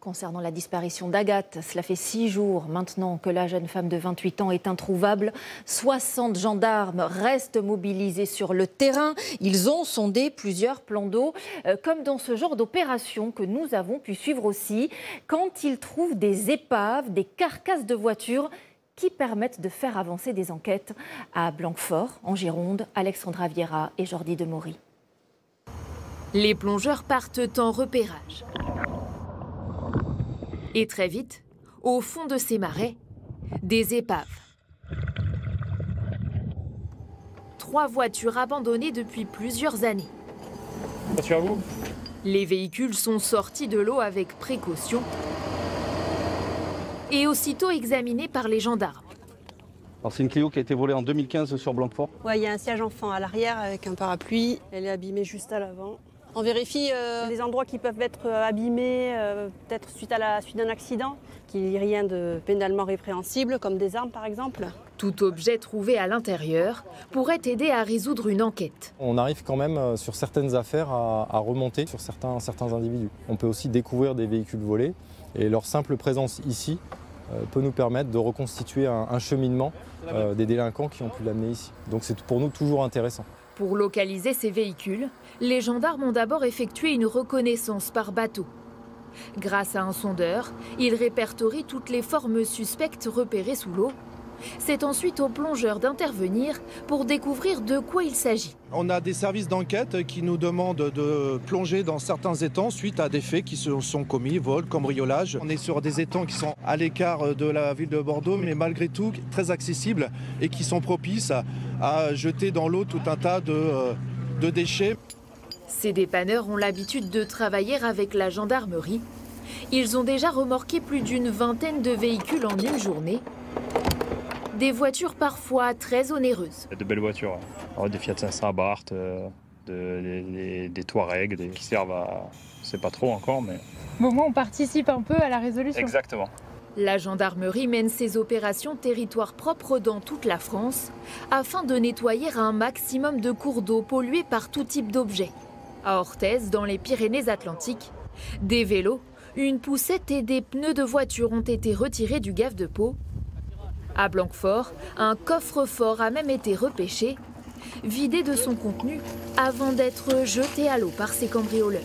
concernant la disparition d'Agathe. Cela fait 6 jours maintenant que la jeune femme de 28 ans est introuvable. 60 gendarmes restent mobilisés sur le terrain. Ils ont sondé plusieurs plans d'eau, comme dans ce genre d'opération que nous avons pu suivre aussi, quand ils trouvent des épaves, des carcasses de voitures qui permettent de faire avancer des enquêtes. À Blanquefort, en Gironde, Alexandra Vieira et Jordi Demory. Les plongeurs partent en repérage. Et très vite, au fond de ces marais, des épaves. 3 voitures abandonnées depuis plusieurs années. Voiture à vous. Les véhicules sont sortis de l'eau avec précaution et aussitôt examinés par les gendarmes. C'est une Clio qui a été volée en 2015 sur Blanquefort. Ouais, il y a un siège enfant à l'arrière avec un parapluie. Elle est abîmée juste à l'avant. On vérifie les endroits qui peuvent être abîmés, peut-être suite d'un accident, qu'il n'y ait rien de pénalement répréhensible, comme des armes par exemple. Tout objet trouvé à l'intérieur pourrait aider à résoudre une enquête. On arrive quand même sur certaines affaires à remonter sur certains individus. On peut aussi découvrir des véhicules volés et leur simple présence ici peut nous permettre de reconstituer un cheminement des délinquants qui ont pu l'amener ici. Donc c'est pour nous toujours intéressant. Pour localiser ces véhicules, les gendarmes ont d'abord effectué une reconnaissance par bateau. Grâce à un sondeur, ils répertorient toutes les formes suspectes repérées sous l'eau. C'est ensuite aux plongeurs d'intervenir pour découvrir de quoi il s'agit. On a des services d'enquête qui nous demandent de plonger dans certains étangs suite à des faits qui se sont commis, vol, cambriolage. On est sur des étangs qui sont à l'écart de la ville de Bordeaux, mais malgré tout très accessibles et qui sont propices à jeter dans l'eau tout un tas de déchets. Ces dépanneurs ont l'habitude de travailler avec la gendarmerie. Ils ont déjà remorqué plus d'une vingtaine de véhicules en une journée. Des voitures parfois très onéreuses. De belles voitures, alors des Fiat 500 Abarth, des Touareg, qui servent à... C'est pas trop encore, mais... Bon, moi, on participe un peu à la résolution. Exactement. La gendarmerie mène ses opérations territoire propre dans toute la France afin de nettoyer un maximum de cours d'eau pollués par tout type d'objets. À Orthez, dans les Pyrénées-Atlantiques, des vélos, une poussette et des pneus de voiture ont été retirés du gave de Pau. À Blanquefort, un coffre-fort a même été repêché, vidé de son contenu avant d'être jeté à l'eau par ses cambrioleurs.